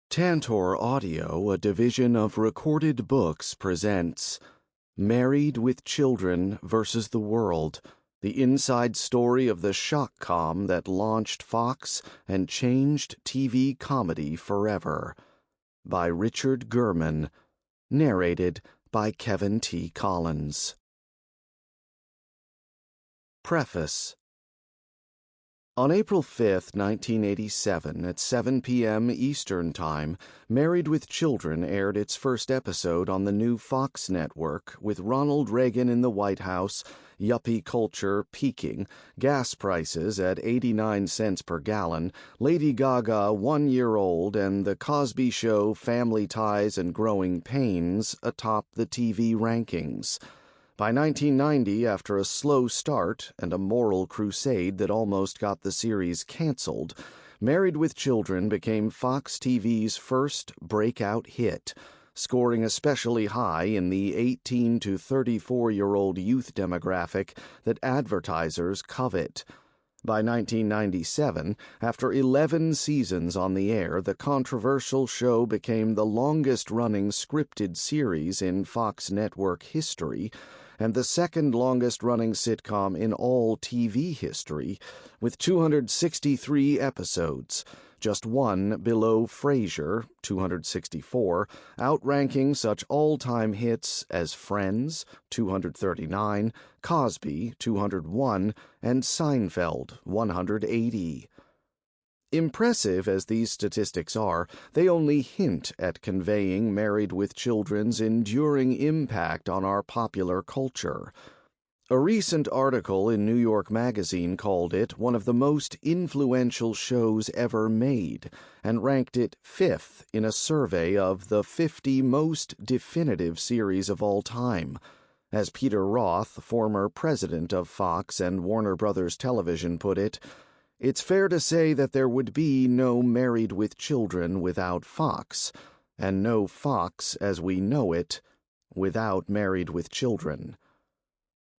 Tantor Audio, a division of Recorded Books, presents Married with Children versus the World, the inside story of the shock-com that launched Fox and changed TV comedy forever, by Richard Gurman, narrated by Kevin T. Collins. Preface. On April 5, 1987, at 7 p.m. Eastern Time, Married with Children aired its first episode on the new Fox network, with Ronald Reagan in the White House, yuppie culture peaking, gas prices at 89 cents per gallon, Lady Gaga 1 year old, and The Cosby Show, Family Ties, and Growing Pains atop the TV rankings. By 1990, after a slow start and a moral crusade that almost got the series canceled, Married with Children became Fox TV's first breakout hit, scoring especially high in the 18 to 34-year-old youth demographic that advertisers covet. By 1997, after 11 seasons on the air, the controversial show became the longest-running scripted series in Fox network history, and the second longest-running sitcom in all TV history, with 263 episodes, just one below Frasier, 264, outranking such all-time hits as Friends, 239, Cosby, 201, and Seinfeld, 180. Impressive as these statistics are, they only hint at conveying Married with Children's enduring impact on our popular culture. A recent article in New York Magazine called it one of the most influential shows ever made, and ranked it 5th in a survey of the 50 most definitive series of all time. As Peter Roth, former president of Fox and Warner Brothers Television, put it, "It's fair to say that there would be no Married with Children without Fox, and no Fox as we know it without Married with Children."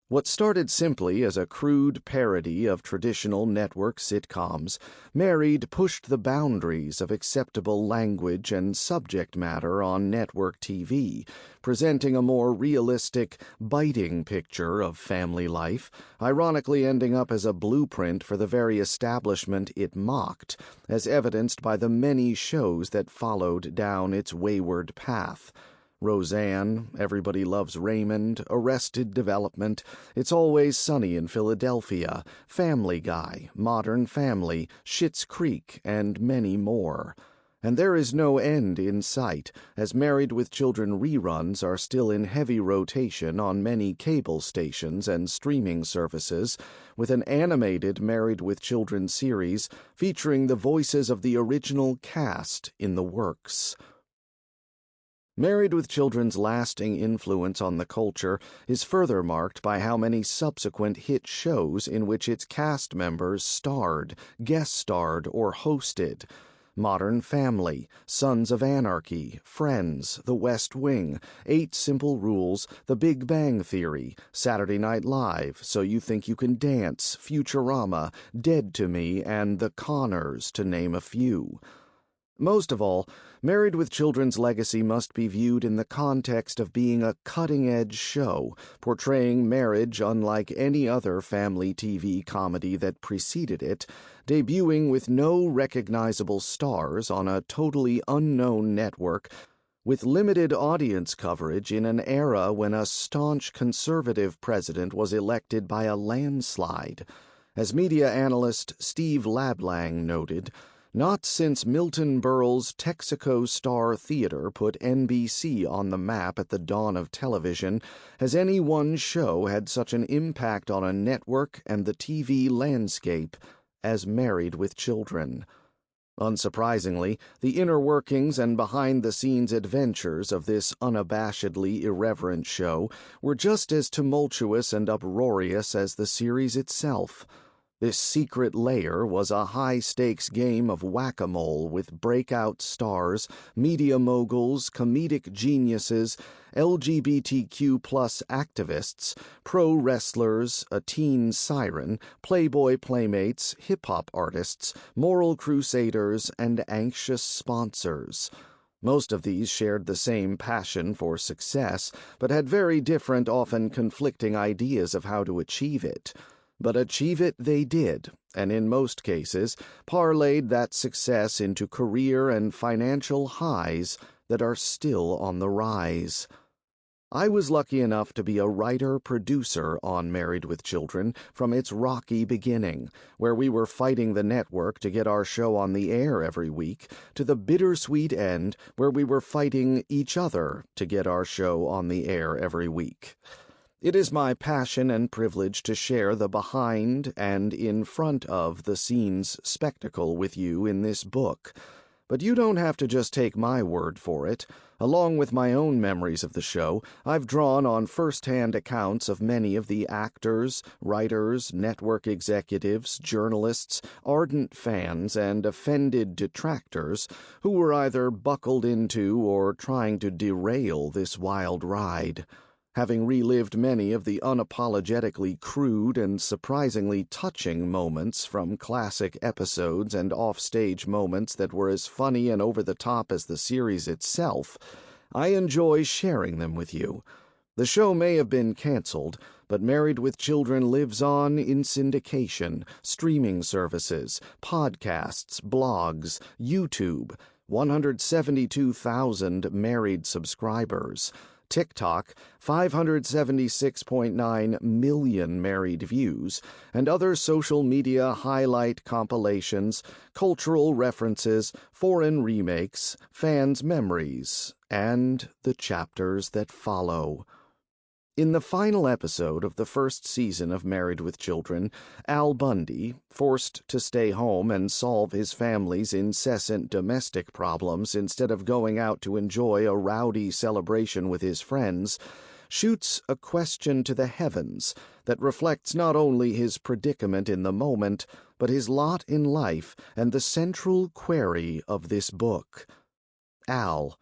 What started simply as a crude parody of traditional network sitcoms, Married pushed the boundaries of acceptable language and subject matter on network TV, presenting a more realistic, biting picture of family life, ironically ending up as a blueprint for the very establishment it mocked, as evidenced by the many shows that followed down its wayward path. Roseanne, Everybody Loves Raymond, Arrested Development, It's Always Sunny in Philadelphia, Family Guy, Modern Family, Schitt's Creek, and many more. And there is no end in sight, as Married with Children reruns are still in heavy rotation on many cable stations and streaming services, with an animated Married with Children series featuring the voices of the original cast in the works. Married with Children's lasting influence on the culture is further marked by how many subsequent hit shows in which its cast members starred, guest-starred, or hosted. Modern Family, Sons of Anarchy, Friends, The West Wing, 8 Simple Rules, The Big Bang Theory, Saturday Night Live, So You Think You Can Dance, Futurama, Dead to Me, and The Conners, to name a few. Most of all, Married with Children's legacy must be viewed in the context of being a cutting-edge show, portraying marriage unlike any other family TV comedy that preceded it, debuting with no recognizable stars on a totally unknown network, with limited audience coverage in an era when a staunch conservative president was elected by a landslide. As media analyst Steve Lablang noted, "Not since Milton Berle's Texaco Star Theater put NBC on the map at the dawn of television has any one show had such an impact on a network and the TV landscape as Married with Children." Unsurprisingly, the inner workings and behind-the-scenes adventures of this unabashedly irreverent show were just as tumultuous and uproarious as the series itself. This secret layer was a high-stakes game of whack-a-mole with breakout stars, media moguls, comedic geniuses, LGBTQ+ activists, pro wrestlers, a teen siren, Playboy playmates, hip-hop artists, moral crusaders, and anxious sponsors. Most of these shared the same passion for success, but had very different, often conflicting ideas of how to achieve it. But achieve it they did, and in most cases parlayed that success into career and financial highs that are still on the rise. I was lucky enough to be a writer-producer on Married with Children from its rocky beginning, where we were fighting the network to get our show on the air every week, to the bittersweet end where we were fighting each other to get our show on the air every week. It is my passion and privilege to share the behind and in front of the scenes spectacle with you in this book. But you don't have to just take my word for it. Along with my own memories of the show, I've drawn on first-hand accounts of many of the actors, writers, network executives, journalists, ardent fans, and offended detractors who were either buckled into or trying to derail this wild ride. Having relived many of the unapologetically crude and surprisingly touching moments from classic episodes and offstage moments that were as funny and over-the-top as the series itself, I enjoy sharing them with you. The show may have been canceled, but Married with Children lives on in syndication, streaming services, podcasts, blogs, YouTube, 172,000 married subscribers, TikTok, 576.9 million married views, and other social media highlight compilations, cultural references, foreign remakes, fans' memories, and the chapters that follow. In the final episode of the first season of Married with Children, Al Bundy, forced to stay home and solve his family's incessant domestic problems instead of going out to enjoy a rowdy celebration with his friends, shoots a question to the heavens that reflects not only his predicament in the moment, but his lot in life and the central query of this book. Al: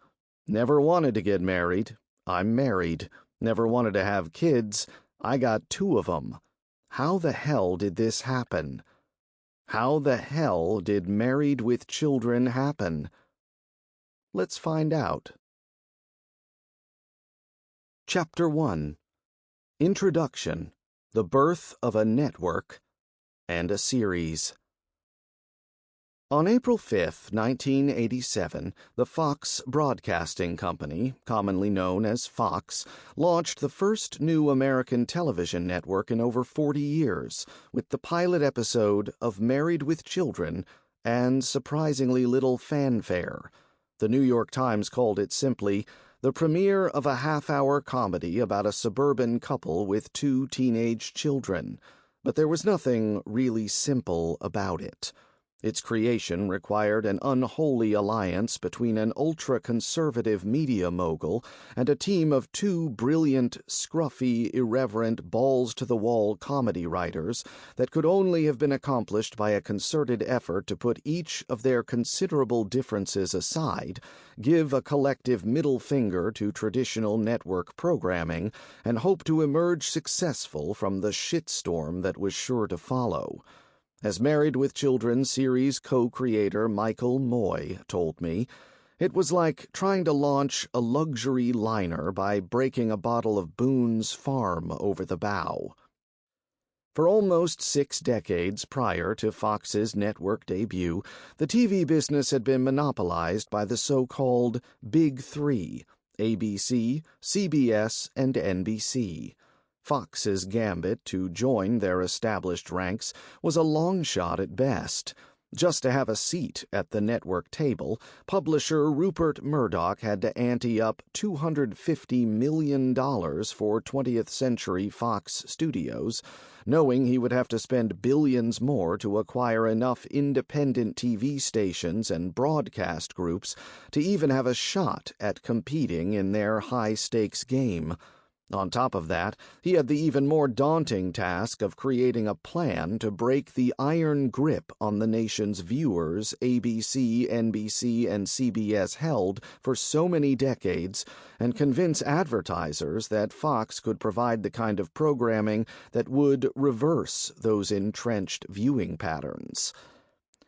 never wanted to get married. I'm married. Never wanted to have kids. I got 2 of them. How the hell did this happen? How the hell did Married with Children happen? Let's find out. Chapter 1. Introduction, the birth of a network and a series. On April 5, 1987, the Fox Broadcasting Company, commonly known as Fox, launched the first new American television network in over 40 years, with the pilot episode of Married with Children and surprisingly little fanfare. The New York Times called it simply the premiere of a half-hour comedy about a suburban couple with 2 teenage children. But there was nothing really simple about it. Its creation required an unholy alliance between an ultra-conservative media mogul and a team of 2 brilliant, scruffy, irreverent, balls-to-the-wall comedy writers that could only have been accomplished by a concerted effort to put each of their considerable differences aside, give a collective middle finger to traditional network programming, and hope to emerge successful from the shitstorm that was sure to follow. As Married with Children series co-creator Michael Moy told me, it was like trying to launch a luxury liner by breaking a bottle of Boone's Farm over the bow. For almost 6 decades prior to Fox's network debut, the TV business had been monopolized by the so-called Big Three: ABC, CBS, and NBC. Fox's gambit to join their established ranks was a long shot at best. Just to have a seat at the network table, publisher Rupert Murdoch had to ante up $250 million for 20th Century Fox Studios, knowing he would have to spend billions more to acquire enough independent TV stations and broadcast groups to even have a shot at competing in their high-stakes game. On top of that, he had the even more daunting task of creating a plan to break the iron grip on the nation's viewers ABC, NBC, and CBS held for so many decades and convince advertisers that Fox could provide the kind of programming that would reverse those entrenched viewing patterns.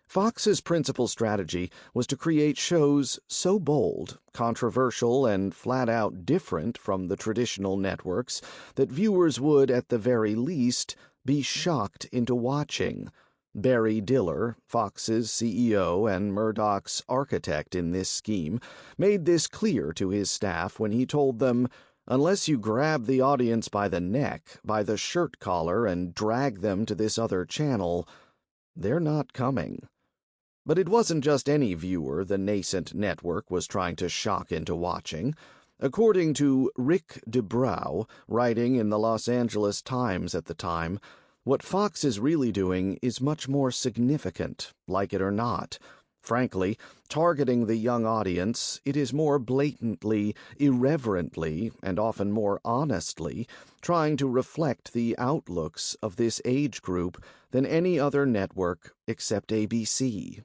Fox's principal strategy was to create shows so bold, controversial, and flat-out different from the traditional networks that viewers would, at the very least, be shocked into watching. Barry Diller, Fox's CEO and Murdoch's architect in this scheme, made this clear to his staff when he told them, "Unless you grab the audience by the neck, by the shirt collar, and drag them to this other channel, they're not coming." But it wasn't just any viewer the nascent network was trying to shock into watching. According to Rick DeBrow, writing in the Los Angeles Times at the time, what Fox is really doing is much more significant, like it or not. Frankly, targeting the young audience, it is more blatantly, irreverently, and often more honestly trying to reflect the outlooks of this age group than any other network except ABC.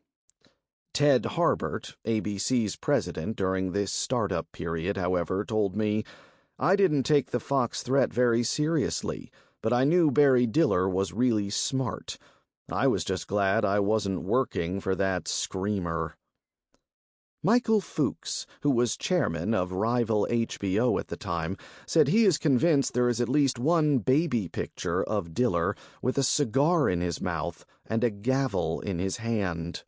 Ted Harbert, ABC's president during this startup period, however, told me, "I didn't take the Fox threat very seriously, but I knew Barry Diller was really smart. I was just glad I wasn't working for that screamer." Michael Fuchs, who was chairman of rival HBO at the time, said he is convinced there is at least one baby picture of Diller with a cigar in his mouth and a gavel in his hand.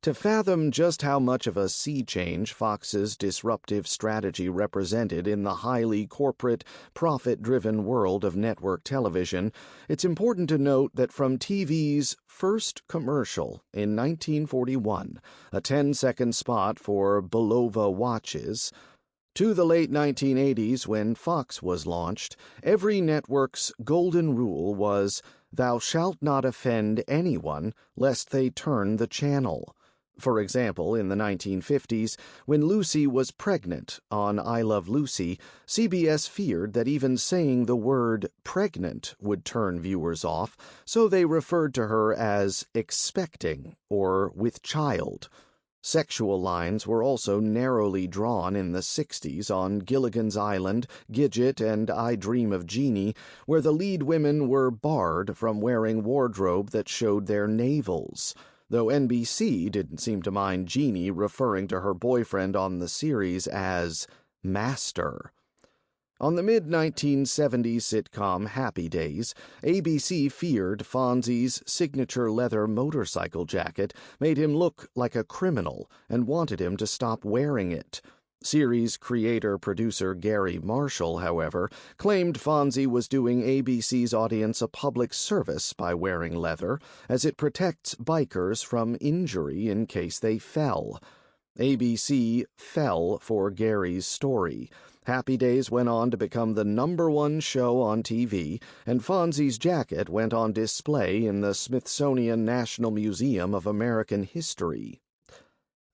To fathom just how much of a sea change Fox's disruptive strategy represented in the highly corporate, profit-driven world of network television, it's important to note that from TV's first commercial in 1941, a 10-second spot for Bulova watches, to the late 1980s when Fox was launched, every network's golden rule was, "Thou shalt not offend anyone, lest they turn the channel." For example, in the 1950s, when Lucy was pregnant on I Love Lucy, CBS feared that even saying the word pregnant would turn viewers off, so they referred to her as expecting or with child. Sexual lines were also narrowly drawn in the 60s on Gilligan's Island, Gidget, and I Dream of Jeannie, where the lead women were barred from wearing wardrobe that showed their navels, though NBC didn't seem to mind Jeannie referring to her boyfriend on the series as Master. On the mid-1970s sitcom Happy Days, ABC feared Fonzie's signature leather motorcycle jacket made him look like a criminal and wanted him to stop wearing it. Series creator-producer Gary Marshall, however, claimed Fonzie was doing ABC's audience a public service by wearing leather, as it protects bikers from injury in case they fell. ABC fell for Gary's story. Happy Days went on to become the #1 show on TV, and Fonzie's jacket went on display in the Smithsonian National Museum of American History.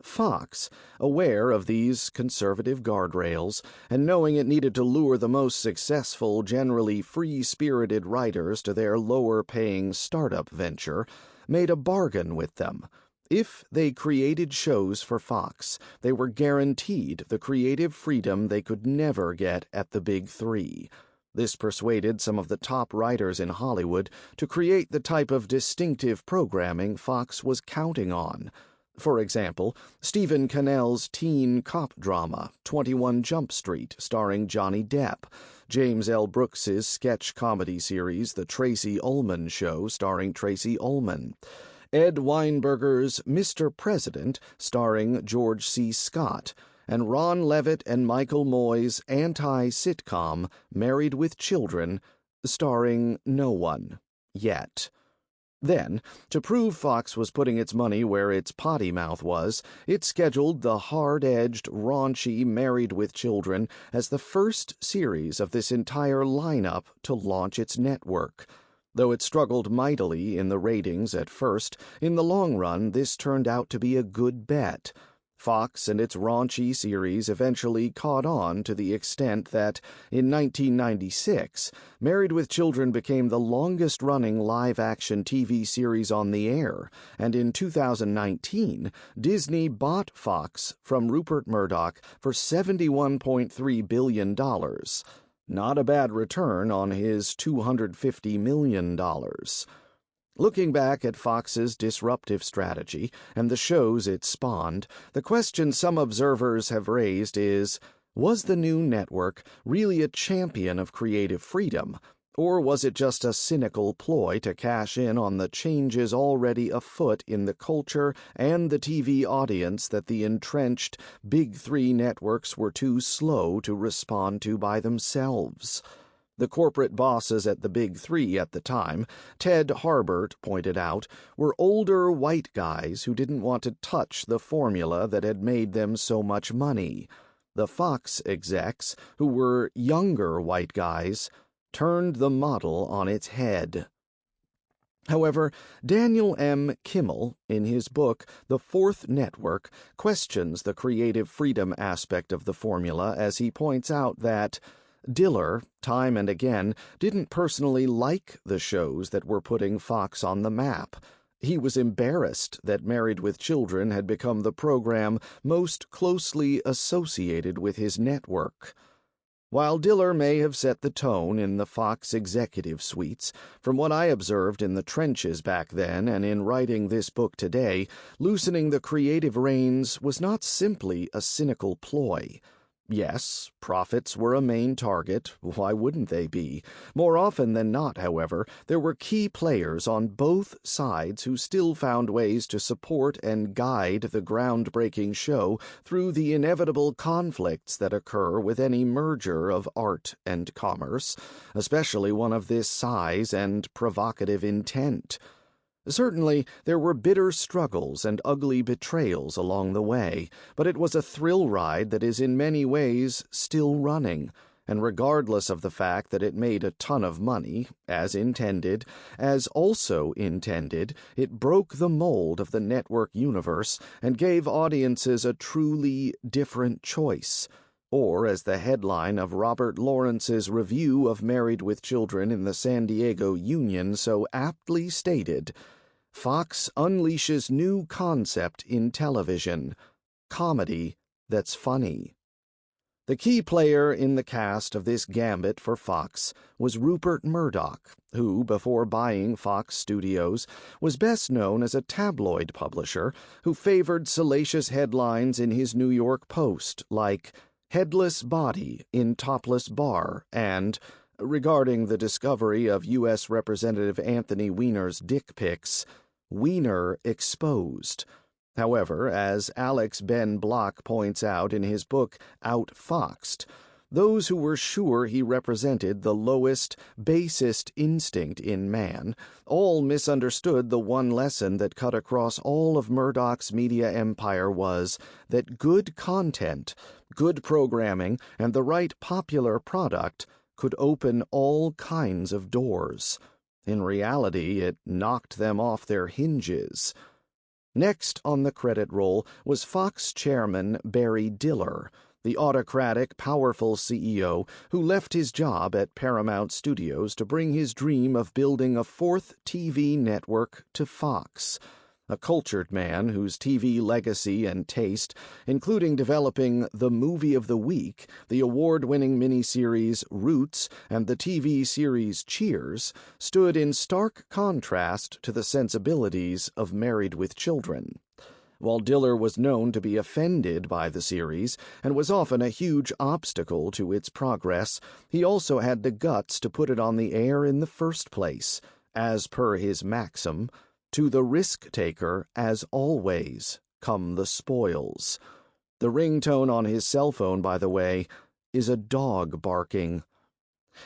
Fox, aware of these conservative guardrails, and knowing it needed to lure the most successful, generally free-spirited writers to their lower-paying startup venture, made a bargain with them. If they created shows for Fox, they were guaranteed the creative freedom they could never get at the Big Three. This persuaded some of the top writers in Hollywood to create the type of distinctive programming Fox was counting on. For example, Stephen Cannell's teen cop drama, 21 Jump Street, starring Johnny Depp, James L. Brooks's sketch comedy series, The Tracy Ullman Show, starring Tracy Ullman, Ed Weinberger's Mr. President, starring George C. Scott, and Ron Levitt and Michael Moy's anti-sitcom, Married with Children, starring no one, yet. Then, to prove Fox was putting its money where its potty mouth was, it scheduled the hard-edged, raunchy Married with Children as the first series of this entire lineup to launch its network. Though it struggled mightily in the ratings at first, in the long run this turned out to be a good bet. Fox and its raunchy series eventually caught on to the extent that, in 1996, Married with Children became the longest-running live-action TV series on the air, and in 2019, Disney bought Fox from Rupert Murdoch for $71.3 billion. Not a bad return on his $250 million. Looking back at Fox's disruptive strategy and the shows it spawned, the question some observers have raised is, was the new network really a champion of creative freedom, or was it just a cynical ploy to cash in on the changes already afoot in the culture and the TV audience that the entrenched Big Three networks were too slow to respond to by themselves? The corporate bosses at the Big Three at the time, Ted Harbert pointed out, were older white guys who didn't want to touch the formula that had made them so much money. The Fox execs, who were younger white guys, turned the model on its head. However, Daniel M. Kimmel, in his book The Fourth Network, questions the creative freedom aspect of the formula as he points out that Diller, time and again, didn't personally like the shows that were putting Fox on the map. He was embarrassed that Married with Children had become the program most closely associated with his network. While Diller may have set the tone in the Fox executive suites, from what I observed in the trenches back then and in writing this book today, loosening the creative reins was not simply a cynical ploy. Yes, profits were a main target. Why wouldn't they be? More often than not, however, there were key players on both sides who still found ways to support and guide the groundbreaking show through the inevitable conflicts that occur with any merger of art and commerce, especially one of this size and provocative intent. Certainly, there were bitter struggles and ugly betrayals along the way, but it was a thrill ride that is in many ways still running, and regardless of the fact that it made a ton of money, as also intended, it broke the mold of the network universe and gave audiences a truly different choice. Or, as the headline of Robert Lawrence's review of Married with Children in the San Diego Union so aptly stated, Fox unleashes new concept in television, comedy that's funny. The key player in the cast of this gambit for Fox was Rupert Murdoch, who, before buying Fox Studios, was best known as a tabloid publisher who favored salacious headlines in his New York Post, like "Headless Body in Topless Bar" and, regarding the discovery of U.S. Representative Anthony Weiner's dick pics, "Weiner Exposed." However, as Alex Ben Block points out in his book Outfoxed, those who were sure he represented the lowest, basest instinct in man all misunderstood the one lesson that cut across all of Murdoch's media empire was that good content, good programming, and the right popular product could open all kinds of doors. In reality, it knocked them off their hinges. Next on the credit roll was Fox chairman Barry Diller, the autocratic, powerful CEO who left his job at Paramount Studios to bring his dream of building a fourth TV network to Fox. A cultured man whose TV legacy and taste, including developing The Movie of the Week, the award-winning miniseries Roots, and the TV series Cheers, stood in stark contrast to the sensibilities of Married with Children. While Diller was known to be offended by the series and was often a huge obstacle to its progress, he also had the guts to put it on the air in the first place, as per his maxim, "To the risk-taker, as always, come the spoils." The ringtone on his cell phone, by the way, is a dog barking.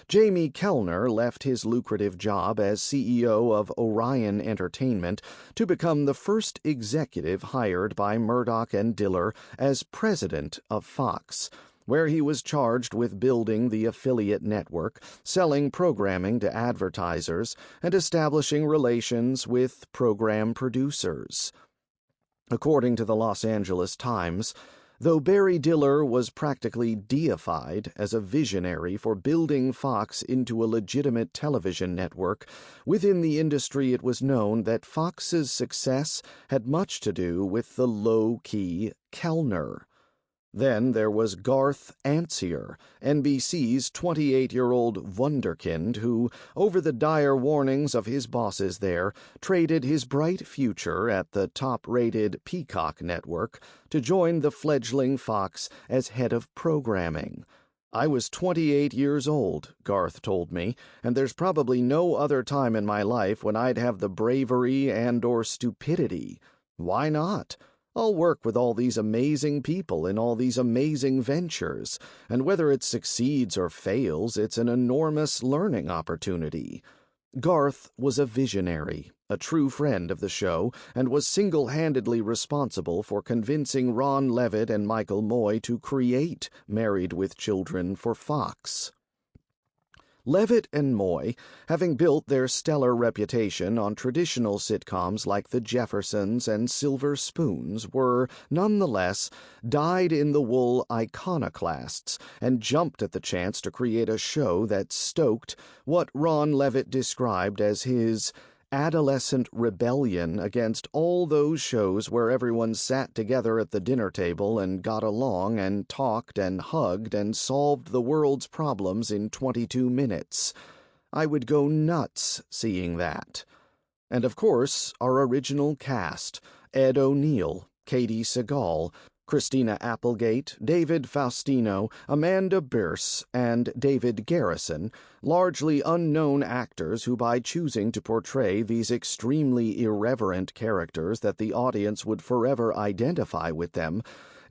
Jamie Kellner left his lucrative job as CEO of Orion Entertainment to become the first executive hired by Murdoch and Diller as president of Fox, where he was charged with building the affiliate network, selling programming to advertisers, and establishing relations with program producers. According to the Los Angeles Times, though Barry Diller was practically deified as a visionary for building Fox into a legitimate television network, within the industry it was known that Fox's success had much to do with the low-key Kellner. Then there was Garth Antsier, NBC's 28-year-old wunderkind who, over the dire warnings of his bosses there, traded his bright future at the top-rated Peacock network to join the fledgling Fox as head of programming. "I was 28 years old," Garth told me, "and there's probably no other time in my life when I'd have the bravery and/or stupidity. Why not? I'll work with all these amazing people in all these amazing ventures, and whether it succeeds or fails, it's an enormous learning opportunity." Garth was a visionary, a true friend of the show, and was single-handedly responsible for convincing Ron Levitt and Michael Moy to create Married with Children for Fox. Levitt and Moy, having built their stellar reputation on traditional sitcoms like The Jeffersons and Silver Spoons, were, nonetheless, dyed-in-the-wool iconoclasts and jumped at the chance to create a show that stoked what Ron Levitt described as his adolescent rebellion against all those shows where everyone sat together at the dinner table and got along and talked and hugged and solved the world's problems in 22 minutes. I would go nuts seeing that. And of course, our original cast: Ed O'Neill, Katie Segal, Christina Applegate, David Faustino, Amanda Bierce, and David Garrison, largely unknown actors who, by choosing to portray these extremely irreverent characters that the audience would forever identify with them,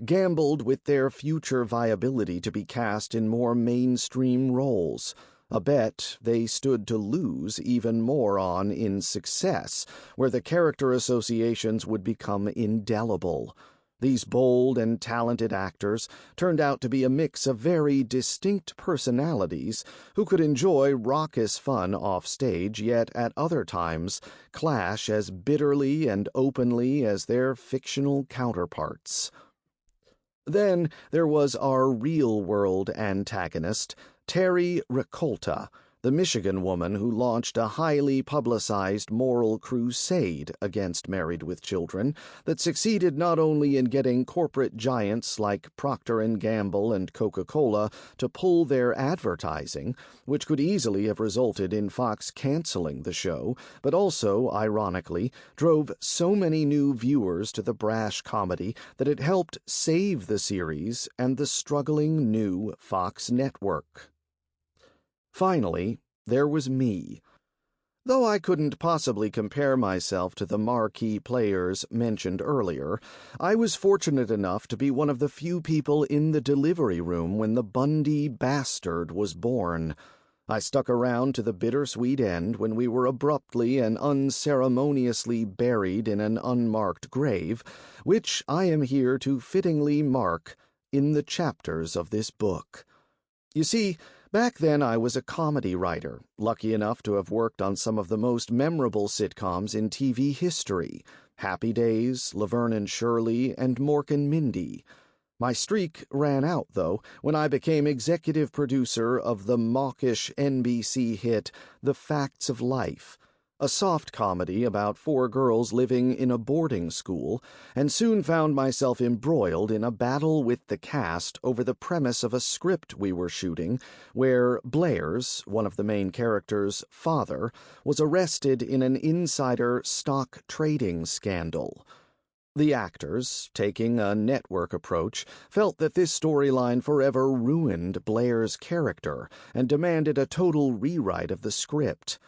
gambled with their future viability to be cast in more mainstream roles, a bet they stood to lose even more on in Success, where the character associations would become indelible. These bold and talented actors turned out to be a mix of very distinct personalities who could enjoy raucous fun off stage, yet at other times clash as bitterly and openly as their fictional counterparts. Then there was our real-world antagonist, Terry Ricolta, the Michigan woman who launched a highly publicized moral crusade against Married with Children that succeeded not only in getting corporate giants like Procter & Gamble and Coca-Cola to pull their advertising, which could easily have resulted in Fox canceling the show, but also, ironically, drove so many new viewers to the brash comedy that it helped save the series and the struggling new Fox network. Finally, there was me. Though I couldn't possibly compare myself to the marquee players mentioned earlier, I was fortunate enough to be one of the few people in the delivery room when the Bundy bastard was born. I stuck around to the bittersweet end when we were abruptly and unceremoniously buried in an unmarked grave, which I am here to fittingly mark in the chapters of this book. You see, back then I was a comedy writer, lucky enough to have worked on some of the most memorable sitcoms in TV history: Happy Days, Laverne and Shirley, and Mork and Mindy. My streak ran out, though, when I became executive producer of the mawkish NBC hit The Facts of Life, a soft comedy about 4 girls living in a boarding school, and soon found myself embroiled in a battle with the cast over the premise of a script we were shooting, where Blair's, one of the main characters' father, was arrested in an insider stock trading scandal. The actors, taking a network approach, felt that this storyline forever ruined Blair's character and demanded a total rewrite of the script.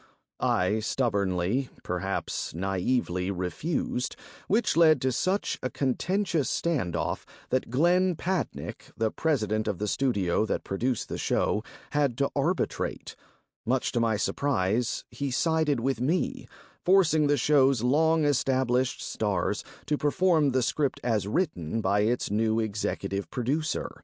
I stubbornly, perhaps naively, refused, which led to such a contentious standoff that Glenn Patnick, the president of the studio that produced the show, had to arbitrate. Much to my surprise, he sided with me, forcing the show's long-established stars to perform the script as written by its new executive producer.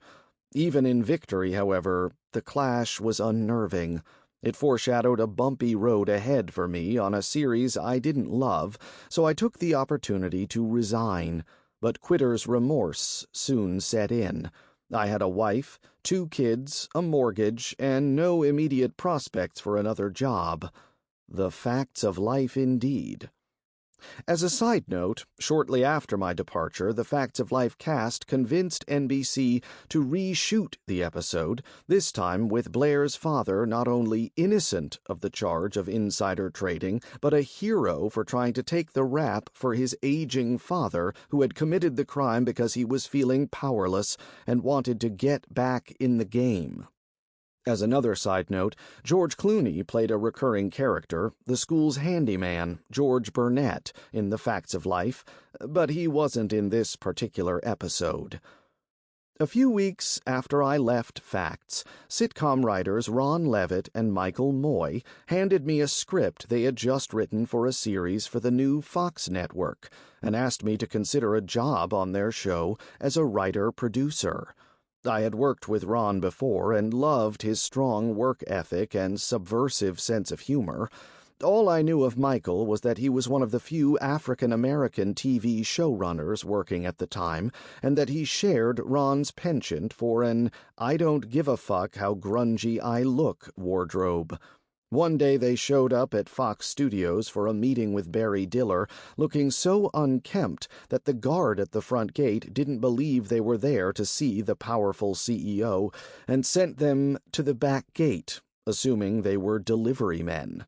Even in victory, however, the clash was unnerving. It foreshadowed a bumpy road ahead for me on a series I didn't love, so I took the opportunity to resign. But quitter's remorse soon set in. I had a wife, 2 kids, a mortgage, and no immediate prospects for another job. The facts of life indeed. As a side note, shortly after my departure, the Facts of Life cast convinced NBC to reshoot the episode, this time with Blair's father not only innocent of the charge of insider trading, but a hero for trying to take the rap for his aging father who had committed the crime because he was feeling powerless and wanted to get back in the game. As another side note, George Clooney played a recurring character, the school's handyman, George Burnett, in The Facts of Life, but he wasn't in this particular episode. A few weeks after I left Facts, sitcom writers Ron Levitt and Michael Moy handed me a script they had just written for a series for the new Fox network and asked me to consider a job on their show as a writer-producer. I had worked with Ron before and loved his strong work ethic and subversive sense of humor. All I knew of Michael was that he was one of the few African-American TV showrunners working at the time, and that he shared Ron's penchant for an "I don't give a fuck how grungy I look" wardrobe. One day they showed up at Fox Studios for a meeting with Barry Diller, looking so unkempt that the guard at the front gate didn't believe they were there to see the powerful CEO, and sent them to the back gate, assuming they were delivery men.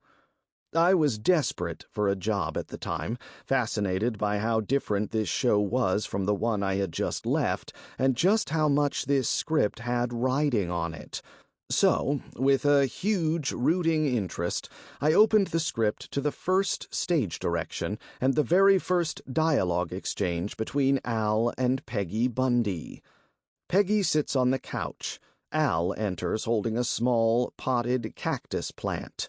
I was desperate for a job at the time, fascinated by how different this show was from the one I had just left, and just how much this script had riding on it. So, with a huge rooting interest, I opened the script to the first stage direction and the very first dialogue exchange between Al and Peggy Bundy. Peggy sits on the couch. Al enters holding a small, potted cactus plant.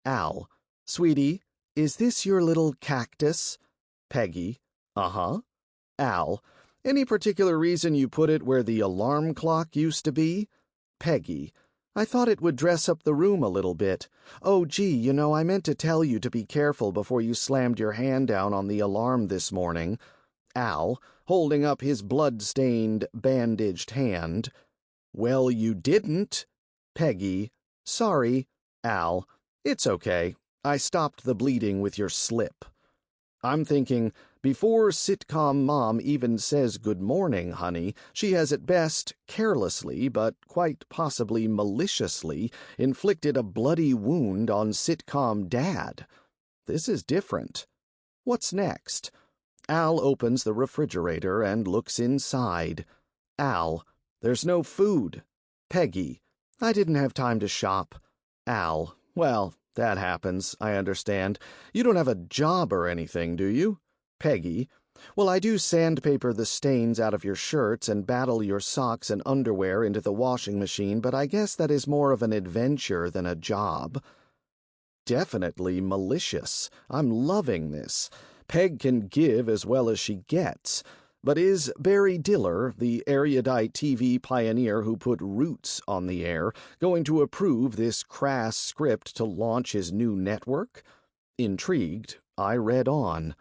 Al: "Sweetie, is this your little cactus?" Peggy: "Uh-huh." Al: "Any particular reason you put it where the alarm clock used to be?" Peggy: "I thought it would dress up the room a little bit. Oh, gee, I meant to tell you to be careful before you slammed your hand down on the alarm this morning." Al, holding up his blood-stained, bandaged hand: "Well, you didn't." Peggy: "Sorry." Al: "It's okay. I stopped the bleeding with your slip." I'm thinking, before sitcom mom even says good morning, honey, she has at best carelessly, but quite possibly maliciously, inflicted a bloody wound on sitcom dad. This is different. What's next? Al opens the refrigerator and looks inside. Al: "There's no food." Peggy: "I didn't have time to shop." Al: "Well, that happens, I understand. You don't have a job or anything, do you?" Peggy: "Well, I do sandpaper the stains out of your shirts and battle your socks and underwear into the washing machine, but I guess that is more of an adventure than a job." Definitely malicious. I'm loving this. Peg can give as well as she gets. But is Barry Diller, the erudite TV pioneer who put Roots on the air, going to approve this crass script to launch his new network? Intrigued, I read on.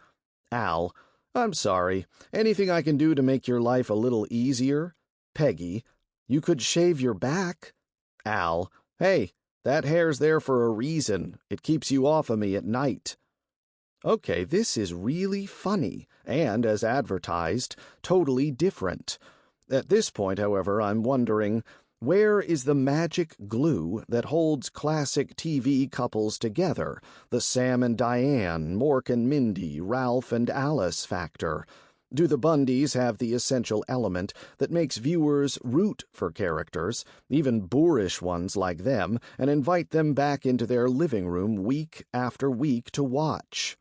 Al: "I'm sorry. Anything I can do to make your life a little easier?" Peggy: "You could shave your back." Al: "Hey, that hair's there for a reason. It keeps you off of me at night." Okay, this is really funny, and, as advertised, totally different. At this point, however, I'm wondering, where is the magic glue that holds classic TV couples together, the Sam and Diane, Mork and Mindy, Ralph and Alice factor? Do the Bundys have the essential element that makes viewers root for characters, even boorish ones like them, and invite them back into their living room week after week to watch?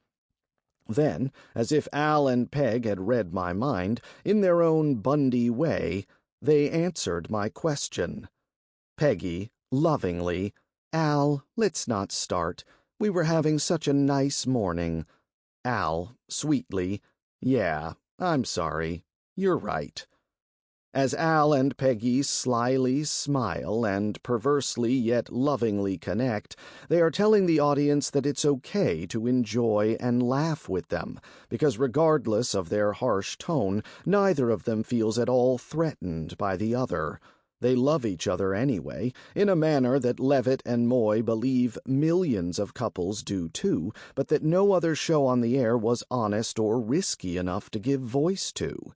Then, as if Al and Peg had read my mind, in their own Bundy way, they answered my question. Peggy, lovingly: "Al, let's not start. We were having such a nice morning." Al, sweetly: "Yeah, I'm sorry. You're right." As Al and Peggy slyly smile and perversely yet lovingly connect, they are telling the audience that it's okay to enjoy and laugh with them, because regardless of their harsh tone, neither of them feels at all threatened by the other. They love each other anyway, in a manner that Levitt and Moy believe millions of couples do too, but that no other show on the air was honest or risky enough to give voice to.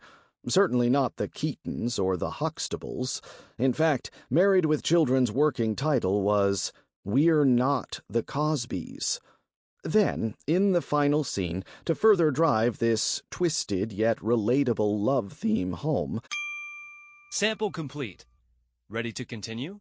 Certainly not the Keatons or the Huxtables. In fact, Married with Children's working title was We're Not the Cosbys. Then, in the final scene, to further drive this twisted yet relatable love theme home... Sample complete. Ready to continue?